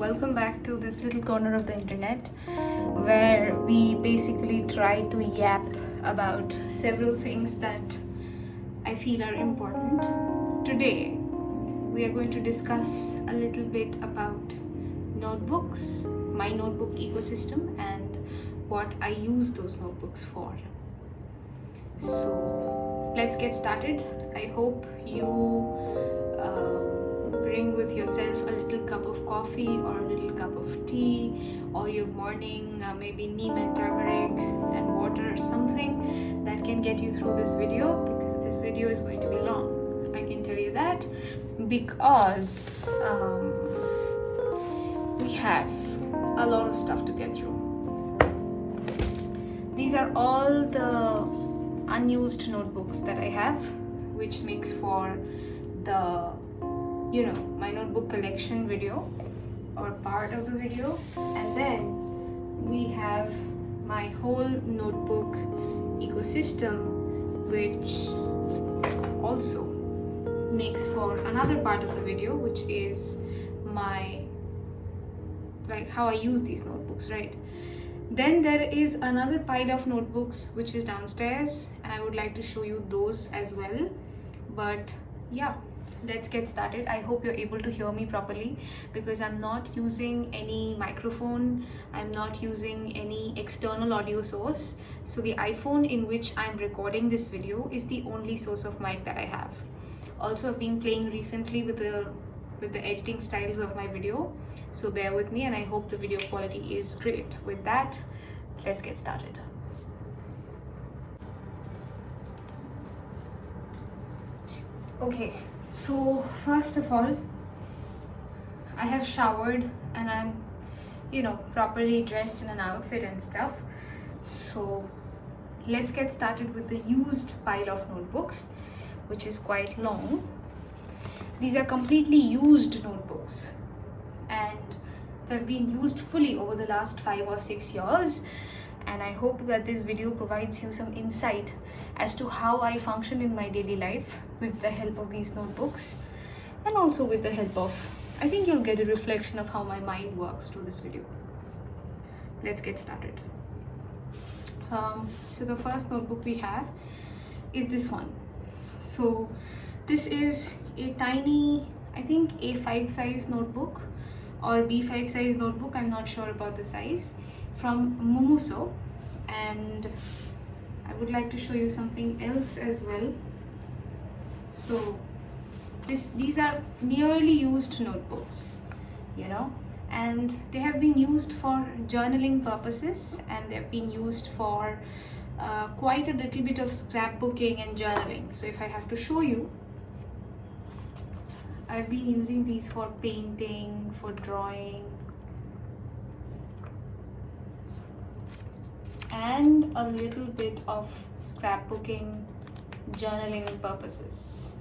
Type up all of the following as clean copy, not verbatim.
welcome back to this little corner of the internet where we basically try to yap about several things that I feel are important. Today, we are going to discuss a little bit about notebooks, my notebook ecosystem, and what I use those notebooks for. So, let's get started. I hope you bring with yourself a little cup of coffee or a little cup of tea, or your morning maybe neem and turmeric and water or something that can get you through this video, because this video is going to be long. I can tell you that because we have a lot of stuff to get through. These are all the unused notebooks that I have, which makes for the my notebook collection video or part of the video. And then we have my whole notebook ecosystem, which also makes for another part of the video, which is my how I use these notebooks, right? Then there is another pile of notebooks which is downstairs, and I would like to show you those as well. But yeah, let's get started. I hope you're able to hear me properly, because I'm not using any microphone, I'm not using any external audio source. So the iPhone in which I'm recording this video is the only source of mic that I have. Also, I've been playing recently with the editing styles of my video, so bear with me, and I hope the video quality is great. With that, let's get started. Okay, so first of all, I have showered and I'm properly dressed in an outfit and stuff. So let's get started with the used pile of notebooks, which is quite long. These are completely used notebooks and have been used fully over the last 5 or 6 years. And I hope that this video provides you some insight as to how I function in my daily life with the help of these notebooks, and also with the help of, I think you'll get a reflection of how my mind works through this video. Let's get started. So the first notebook we have is this one. So this is a tiny, I think A5 size notebook or B5 size notebook, I'm not sure about the size, from Mumuso. And I would like to show you something else as well. So these are nearly used notebooks, and they have been used for journaling purposes, and they've been used for quite a little bit of scrapbooking and journaling. So if I have to show you, I've been using these for painting, for drawing, and a little bit of scrapbooking, journaling purposes.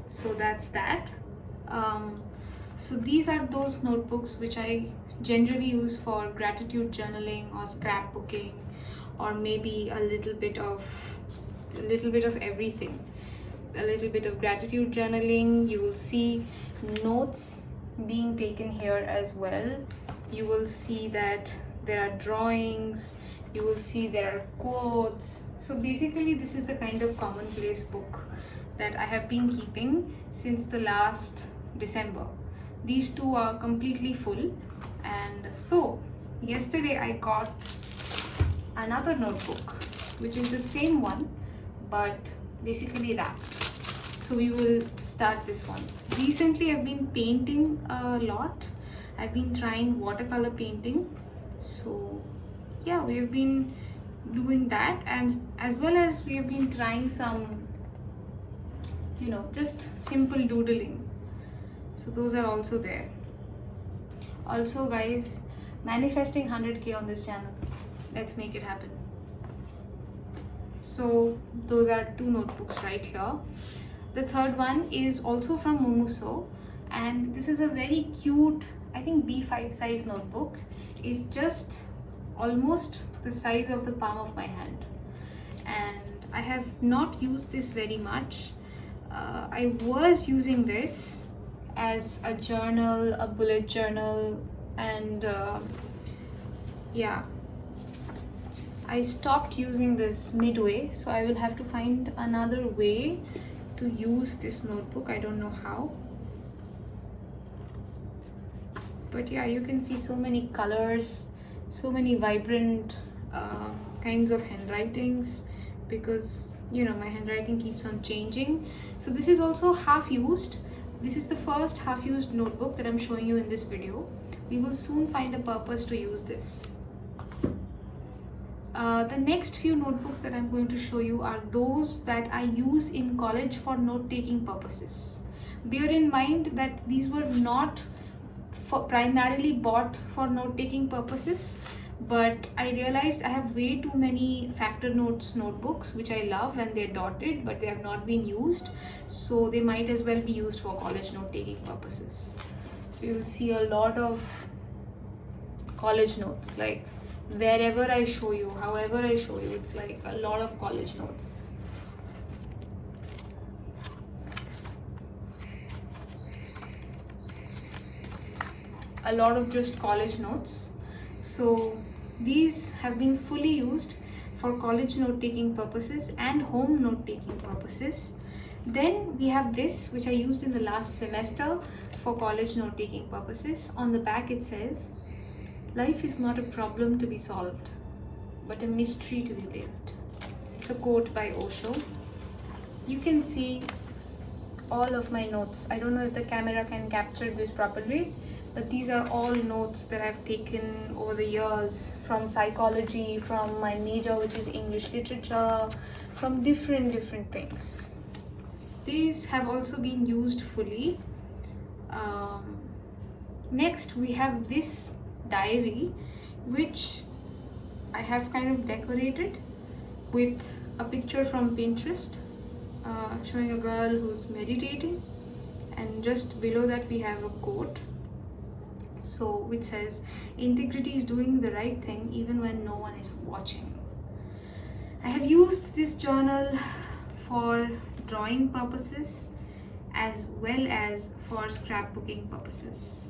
So that's that. So these are those notebooks which I generally use for gratitude journaling or scrapbooking, or maybe a little bit of everything. A little bit of gratitude journaling. You will see notes being taken here as well. You will see that there are drawings, you will see there are quotes. So basically this is a kind of commonplace book that I have been keeping since the last December. These two are completely full. And so yesterday I got another notebook, which is the same one but basically wrapped. So we will start this one. Recently I've been painting a lot. I've been trying watercolor painting. So yeah, we have been doing that, and as well as we have been trying some just simple doodling. So those are also there. Also guys, manifesting 100k on this channel. Let's make it happen. So those are two notebooks right here. The third one is also from Mumuso, and this is a very cute, I think B5 size notebook. Is just almost the size of the palm of my hand, and I have not used this very much. I was using this as a journal, a bullet journal, and yeah, I stopped using this midway, so I will have to find another way to use this notebook. I don't know how, but yeah, you can see so many colors, so many vibrant kinds of handwritings, because you know my handwriting keeps on changing. So this is also half used. This is the first half used notebook that I'm showing you in this video. We will soon find a purpose to use this. The next few notebooks that I'm going to show you are those that I use in college for note-taking purposes. Bear in mind that these were not primarily bought for note-taking purposes, but I realized I have way too many factor notes notebooks which I love, and they're dotted but they have not been used, so they might as well be used for college note-taking purposes. So you'll see a lot of college notes, like wherever I show you, however I show you, it's like a lot of college notes. A lot of just college notes. So these have been fully used for college note-taking purposes and home note-taking purposes. Then we have this, which I used in the last semester for college note-taking purposes. On the back it says, "Life is not a problem to be solved, but a mystery to be lived." It's a quote by Osho. You can see all of my notes. I don't know if the camera can capture this properly, but these are all notes that I've taken over the years from psychology, from my major, which is English literature, from different things. These have also been used fully. Next we have this diary, which I have kind of decorated with a picture from Pinterest showing a girl who's meditating, and just below that we have a quote, so which says, "Integrity is doing the right thing even when no one is watching." I have used this journal for drawing purposes as well as for scrapbooking purposes.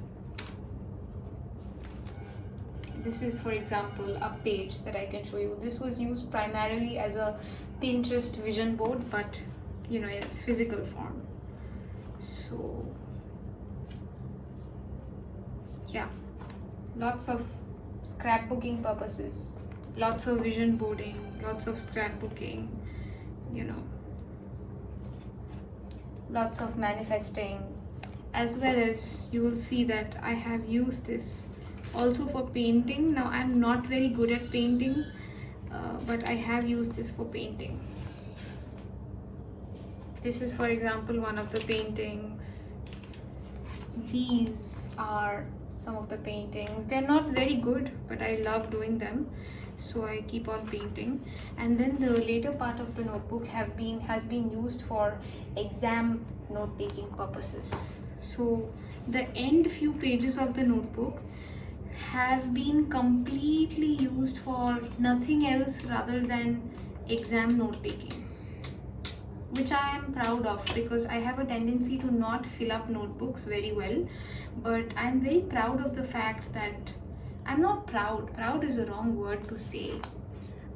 This is, for example, a page that I can show you. This was used primarily as a Pinterest vision board, but you know, it's physical form. So yeah, lots of scrapbooking purposes, lots of vision boarding, lots of scrapbooking, you know, lots of manifesting, as well as you will see that I have used this also for painting. Now I'm not very good at painting, but I have used this for painting. This is, for example, one of the paintings. These are some of the paintings. They're not very good, but I love doing them, so I keep on painting. And then the later part of the notebook has been used for exam note-taking purposes. So the end few pages of the notebook have been completely used for nothing else rather than exam note-taking, which I am proud of, because I have a tendency to not fill up notebooks very well. But I'm very proud of the fact that I'm not proud is a wrong word to say.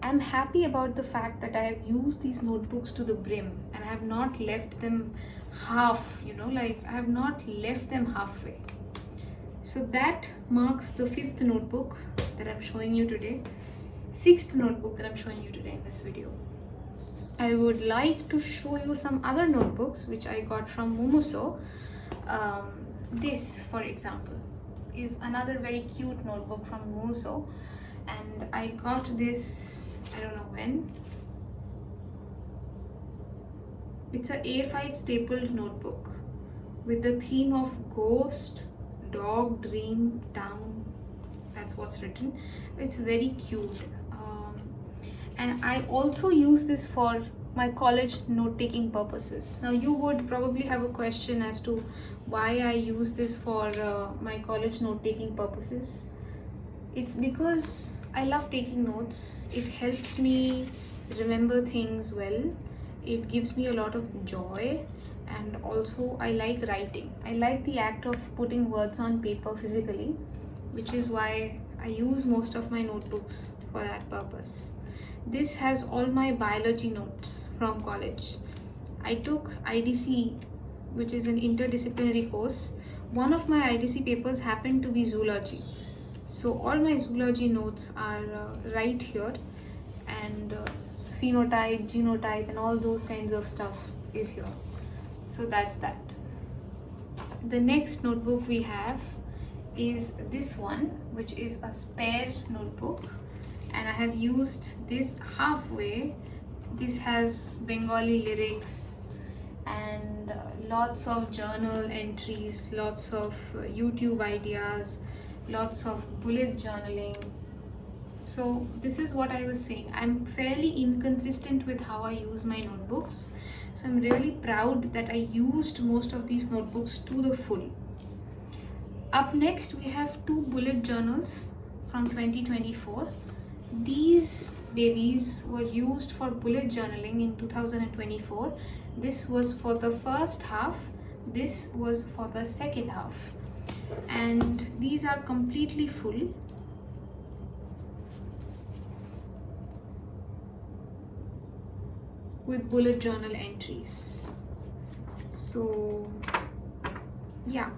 I'm happy about the fact that I have used these notebooks to the brim and I have not left them half, you know, like I have not left them halfway. So that marks the fifth notebook that I'm showing you today, sixth notebook that I'm showing you today in this video. I would like to show you some other notebooks which I got from Mumuso. This, for example, is another very cute notebook from Mumuso, and I got this, I don't know when. It's a A5 stapled notebook with the theme of ghost, dog, dream, town. That's what's written. It's very cute. And I also use this for my college note-taking purposes. Now you would probably have a question as to why I use this for my college note-taking purposes. It's because I love taking notes. It helps me remember things well. It gives me a lot of joy, and also I like writing. I like the act of putting words on paper physically, which is why I use most of my notebooks for that purpose. This has all my biology notes from college. I took IDC, which is an interdisciplinary course. One of my IDC papers happened to be zoology. So all my zoology notes are right here, and phenotype, genotype, and all those kinds of stuff is here. So that's that. The next notebook we have is this one, which is a spare notebook, and I have used this halfway. This has Bengali lyrics and lots of journal entries, lots of YouTube ideas, lots of bullet journaling. So this is what I was saying. I'm fairly inconsistent with how I use my notebooks. So I'm really proud that I used most of these notebooks to the full. Up next, we have two bullet journals from 2024. These babies were used for bullet journaling in 2024. This was for the first half. This was for the second half. And these are completely full. With bullet journal entries. So yeah,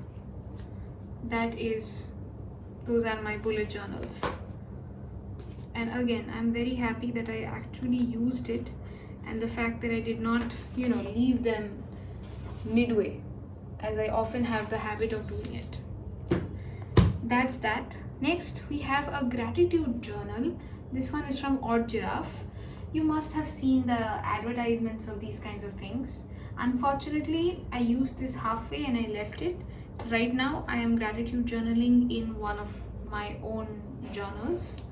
those are my bullet journals. And again, I'm very happy that I actually used it, and the fact that I did not, leave them midway, as I often have the habit of doing it. That's that. Next, we have a gratitude journal. This one is from Odd Giraffe. You must have seen the advertisements of these kinds of things. Unfortunately, I used this halfway and I left it. Right now, I am gratitude journaling in one of my own journals,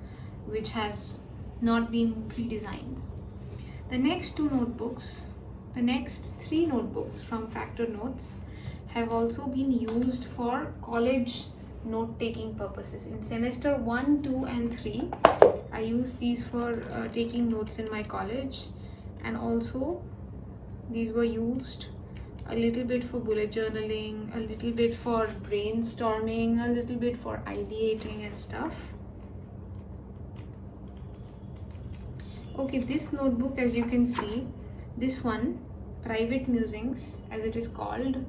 which has not been pre-designed. The next three notebooks from Factor Notes have also been used for college note-taking purposes. In semester 1, 2, and 3, I use these for taking notes in my college, and also these were used a little bit for bullet journaling, a little bit for brainstorming, a little bit for ideating and stuff. Okay, this notebook, as you can see, this one, Private Musings, as it is called,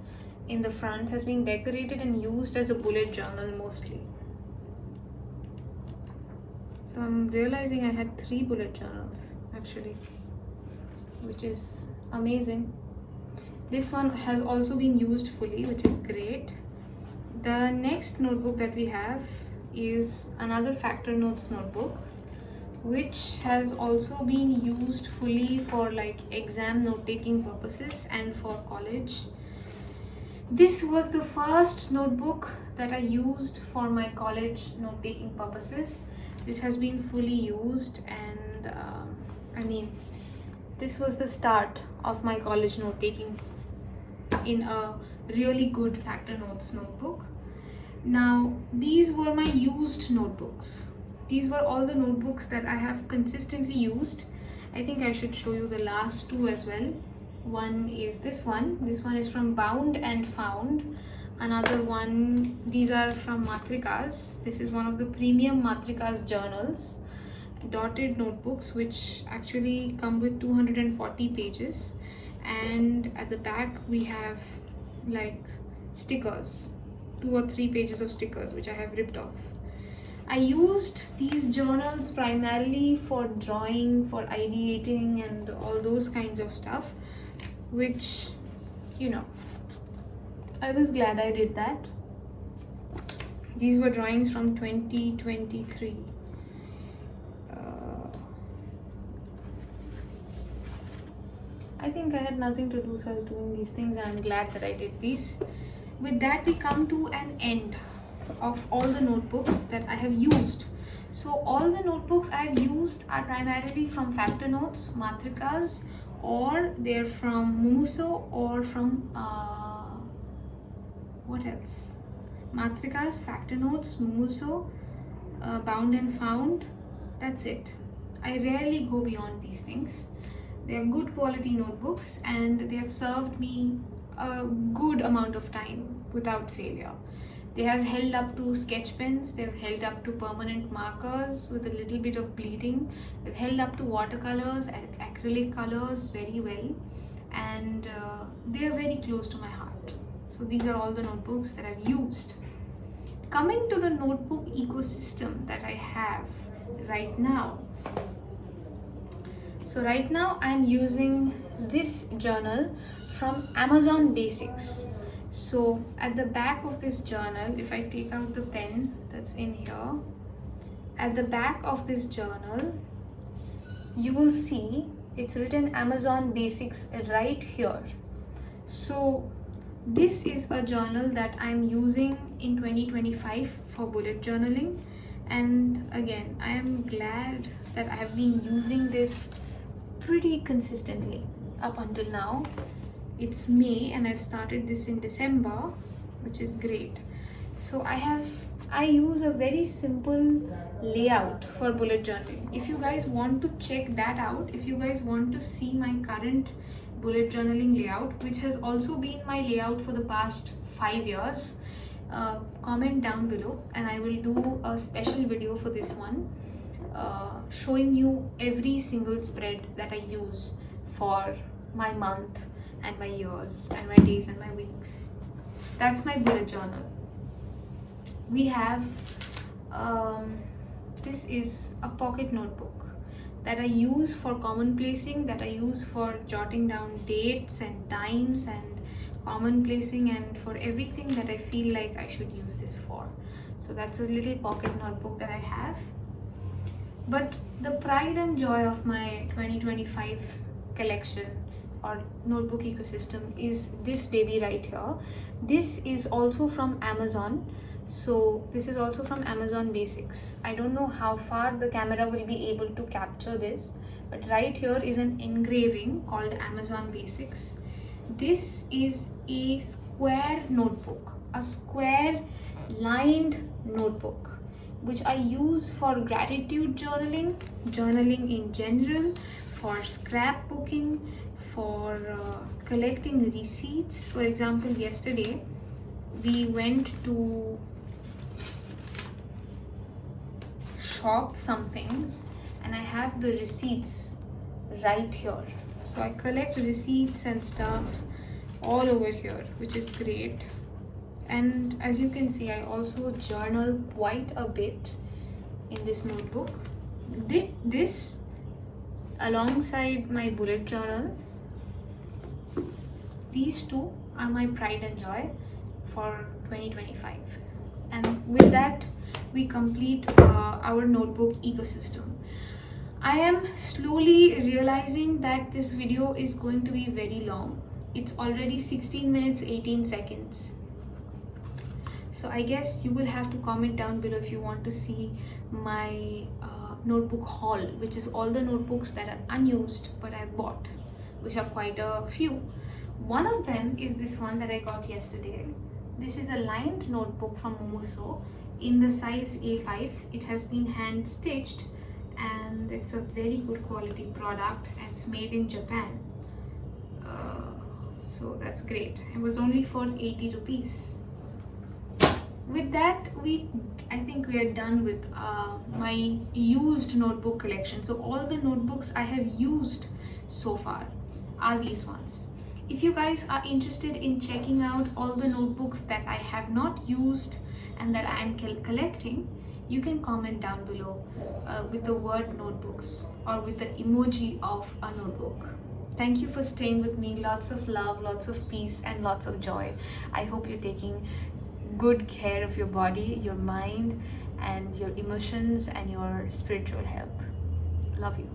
in the front, has been decorated and used as a bullet journal mostly. So I'm realizing I had 3 bullet journals actually, which is amazing. This one has also been used fully, which is great. The next notebook that we have is another Factor Notes notebook, which has also been used fully for like exam note-taking purposes and for college. This was the first notebook that I used for my college note-taking purposes. This has been fully used, and this was the start of my college note-taking in a really good Factor Notes notebook. Now, these were my used notebooks. These were all the notebooks that I have consistently used. I think I should show you the last two as well. One is this one. This one is from Bound and Found. Another one, these are from Matrikas. This is one of the premium Matrikas journals, dotted notebooks, which actually come with 240 pages. And at the back we have like stickers, 2 or 3 pages of stickers, which I have ripped off. I used these journals primarily for drawing, for ideating, and all those kinds of stuff, which, I was glad I did that. These were drawings from 2023. I think I had nothing to do, so I was doing these things, and I'm glad that I did these. With that, we come to an end of all the notebooks that I have used. So all the notebooks I have used are primarily from Factor Notes, Matrikas, or they're from Mumuso, or from what else? Matrikas, Factor Notes, Mumuso, Bound and Found. That's it. I rarely go beyond these things. They are good quality notebooks and they have served me a good amount of time without failure. They have held up to sketch pens, they have held up to permanent markers with a little bit of bleeding, they've held up to watercolors and acrylic colors very well, and they are very close to my heart. So these are all the notebooks that I've used. Coming to the notebook ecosystem that I have right now. So right now I'm using this journal from Amazon Basics. So at the back of this journal, if I take out the pen that's in here, at the back of this journal, you will see it's written Amazon Basics right here. So this is a journal that I'm using in 2025 for bullet journaling. And again, I am glad that I have been using this pretty consistently up until now. It's May and I've started this in December, which is great. So I use a very simple layout for bullet journaling. If you guys want to check that out, if you guys want to see my current bullet journaling layout, which has also been my layout for the past 5 years, comment down below and I will do a special video for this one, showing you every single spread that I use for my month and my years and my days and my weeks. That's my bullet journal. We have this is a pocket notebook that I use for common placing, that I use for jotting down dates and times and common placing, and for everything that I feel like I should use this for. So that's a little pocket notebook that I have. But the pride and joy of my 2025 collection or notebook ecosystem is this baby right here. This is also from Amazon. So this is also from Amazon Basics. I don't know how far the camera will be able to capture this, but right here is an engraving called Amazon Basics. This is a square notebook, a square lined notebook, which I use for gratitude journaling, journaling in general, for scrapbooking, for collecting receipts. For example, yesterday we went to shop some things and I have the receipts right here. So I collect receipts and stuff all over here, which is great. And as you can see, I also journal quite a bit in this notebook. This alongside my bullet journal, these two are my pride and joy for 2025. And with that, we complete our notebook ecosystem. I am slowly realizing that this video is going to be very long. It's already 16 minutes 18 seconds. So I guess you will have to comment down below if you want to see my notebook haul, which is all the notebooks that are unused but I bought, which are quite a few. One of them is this one that I got yesterday. This is a lined notebook from Momuso in the size A5. It has been hand stitched and it's a very good quality product and it's made in Japan. So that's great. It was only for 80 rupees. With that, I think we are done with my used notebook collection. So all the notebooks I have used so far are these ones. If you guys are interested in checking out all the notebooks that I have not used and that I am collecting, you can comment down below with the word notebooks or with the emoji of a notebook. Thank you for staying with me. Lots of love, lots of peace and lots of joy. I hope you're taking good care of your body, your mind and your emotions and your spiritual health. Love you.